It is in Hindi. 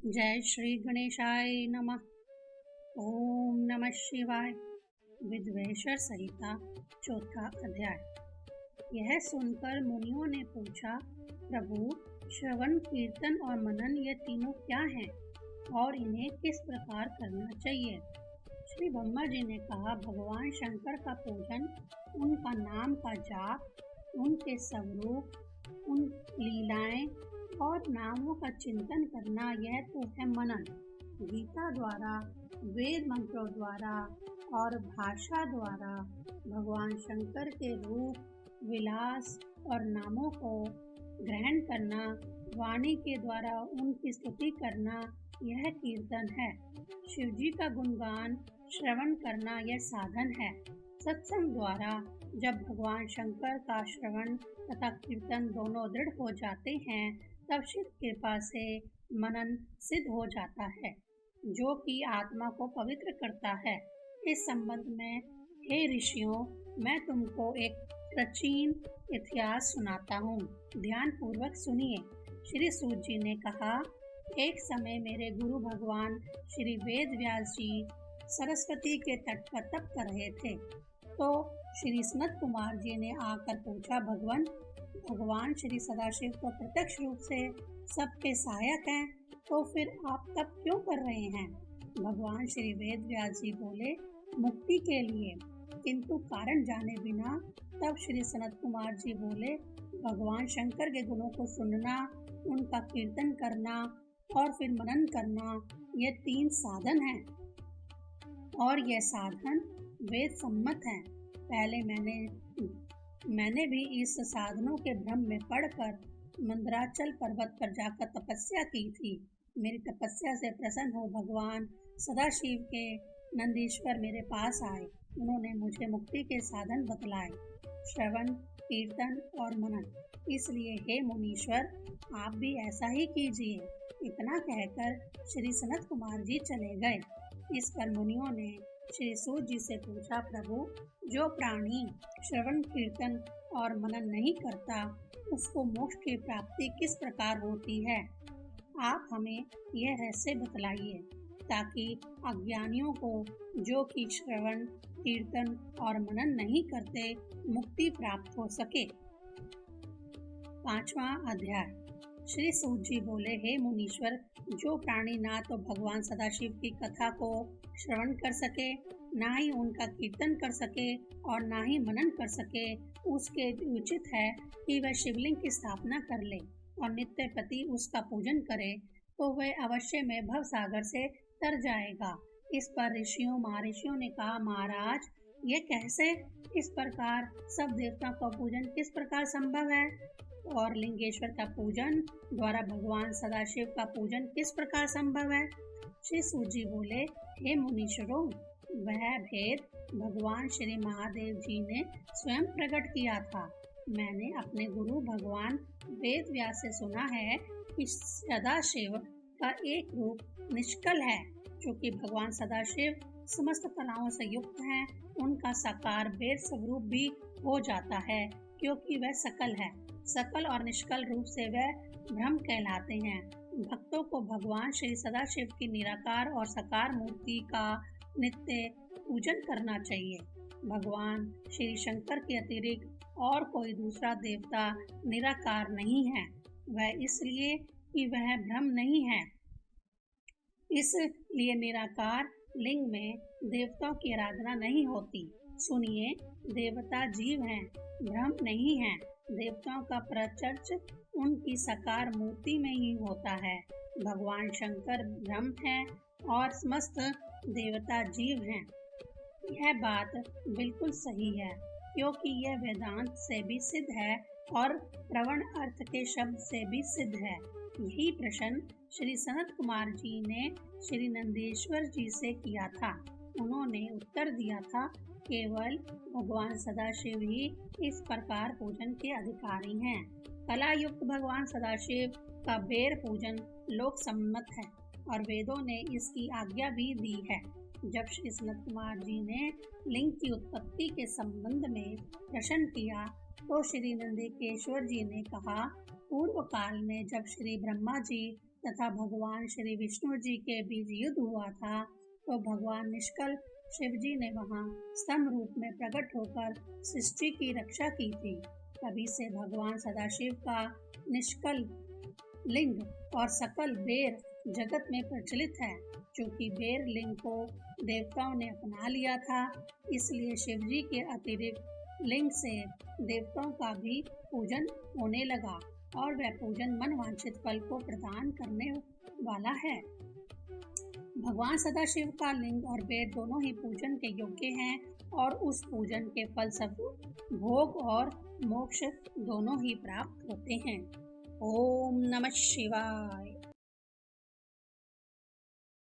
जय श्री गणेशाय नमः। ओम नमः शिवाय। विद्वेश्वर संहिता चौथा अध्याय। यह सुनकर मुनियों ने पूछा, प्रभु, श्रवण, कीर्तन और मनन ये तीनों क्या हैं और इन्हें किस प्रकार करना चाहिए? श्री ब्रह्मा जी ने कहा, भगवान शंकर का पूजन, उनका नाम का जाप, उनके स्वरूप, उन लीलाएं और नामों का चिंतन करना, यह तो है मनन। गीता द्वारा, वेद मंत्रों द्वारा और भाषा द्वारा भगवान शंकर के रूप, विलास और नामों को ग्रहण करना, वाणी के द्वारा उनकी स्तुति करना, यह कीर्तन है। शिव जी का गुणगान श्रवण करना यह साधन है। सत्संग द्वारा जब भगवान शंकर का श्रवण तथा कीर्तन दोनों दृढ़ हो जाते हैं, तब शिव कृपा से मनन सिद्ध हो जाता है, जो कि आत्मा को पवित्र करता है। इस संबंध में हे ऋषियों, मैं तुमको एक प्राचीन इतिहास सुनाता हूँ, ध्यान पूर्वक सुनिए। श्री सूत जी ने कहा, एक समय मेरे गुरु भगवान श्री वेद व्यास जी सरस्वती के तट पर तप कर रहे थे, तो श्री सनत कुमार जी ने आकर पूछा, भगवान श्री सदाशिव तो प्रत्यक्ष रूप से सबके सहायक हैं, तो फिर आप तप क्यों कर रहे हैं? भगवान श्री वेद व्यास जी बोले, मुक्ति के लिए, किंतु कारण जाने बिना। तब श्री सनत कुमार जी बोले, भगवान शंकर के गुणों को सुनना, उनका कीर्तन करना और फिर मनन करना, ये तीन साधन हैं और यह साधन वेद सम्मत हैं। पहले मैंने भी इस साधनों के भ्रम में पड़कर मंदराचल पर्वत पर जाकर तपस्या की थी। मेरी तपस्या से प्रसन्न हो भगवान सदाशिव के नंदीश्वर मेरे पास आए। उन्होंने मुझे मुक्ति के साधन बतलाए, श्रवण, कीर्तन और मनन। इसलिए हे मुनीश्वर, आप भी ऐसा ही कीजिए। इतना कहकर श्री सनत कुमार जी चले गए। इस पर मुनियों ने श्री सूत जी से पूछा, प्रभु, जो प्राणी श्रवण, कीर्तन और मनन नहीं करता, उसको मोक्ष की प्राप्ति किस प्रकार होती है? आप हमें यह रहस्य बतलाइए, ताकि अज्ञानियों को, जो कि श्रवण, कीर्तन और मनन नहीं करते, मुक्ति प्राप्त हो सके। पांचवा अध्याय। श्री सूत जी बोले, हे मुनीश्वर, जो प्राणी ना तो भगवान सदाशिव की कथा को श्रवण कर सके, ना ही उनका कीर्तन कर सके और ना ही मनन कर सके, उसके उचित है कि वह शिवलिंग की स्थापना कर ले और नित्य प्रति उसका पूजन करे, तो वह अवश्य में भव सागर से तर जाएगा। इस पर महर्षियों ने कहा, महाराज, ये कैसे? इस प्रकार सब देवताओं का पूजन किस प्रकार संभव है और लिंगेश्वर का पूजन द्वारा भगवान सदाशिव का पूजन किस प्रकार संभव है? श्री सूत जी बोले, हे मुनीश्वरों, वह भेद भगवान श्री महादेव जी ने स्वयं प्रकट किया था। मैंने अपने गुरु भगवान वेद व्यास से सुना है कि सदाशिव का एक रूप निष्कल है, क्योंकि भगवान सदाशिव समस्त कलाओं से युक्त हैं। उनका साकार वेद स्वरूप भी हो जाता है, क्योंकि वह सकल है। सकल और निष्कल रूप से वह ब्रह्म कहलाते हैं। भक्तों को भगवान श्री सदाशिव की निराकार और साकार मूर्ति का नित्य पूजन करना चाहिए। भगवान श्री शंकर के अतिरिक्त और कोई दूसरा देवता निराकार नहीं है। वह इसलिए कि वह ब्रह्म नहीं है, इसलिए निराकार लिंग में देवताओं की आराधना नहीं होती। सुनिए, देवता जीव हैं, ब्रह्म नहीं है। देवताओं का प्रचर्च उनकी साकार मूर्ति में ही होता है। भगवान शंकर ब्रह्म है और समस्त देवता जीव हैं। यह बात बिल्कुल सही है, क्योंकि यह वेदांत से भी सिद्ध है और प्रवण अर्थ के शब्द से भी सिद्ध है। यही प्रश्न श्री सनत कुमार जी ने श्री नंदीश्वर जी से किया था। उन्होंने उत्तर दिया था, केवल भगवान सदाशिव ही इस प्रकार पूजन के अधिकारी हैं। कला युक्त भगवान सदाशिव का बेर पूजन लोक सम्मत है और वेदों ने इसकी आज्ञा भी दी है। जब श्री सनत कुमार जी ने लिंग की उत्पत्ति के संबंध में प्रश्न किया, तो श्री नंदीकेश्वर जी ने कहा, पूर्व काल में जब श्री ब्रह्मा जी तथा भगवान श्री विष्णु जी के बीच युद्ध हुआ था, तो भगवान निष्कल शिव जी ने वहां स्तंभ रूप में प्रकट होकर सृष्टि की रक्षा की थी। तभी से भगवान सदाशिव का निष्कल लिंग और सकल बेर जगत में प्रचलित है। चूंकि बेर लिंग को देवताओं ने अपना लिया था, इसलिए शिव जी के अतिरिक्त लिंग से देवताओं का भी पूजन होने लगा और वह पूजन मनवांछित फल को प्रदान करने वाला है। भगवान सदाशिव का लिंग और बेर दोनों ही पूजन के योग्य हैं और उस पूजन के फल सब भोग और मोक्ष दोनों ही प्राप्त होते हैं। ओम नमः शिवाय।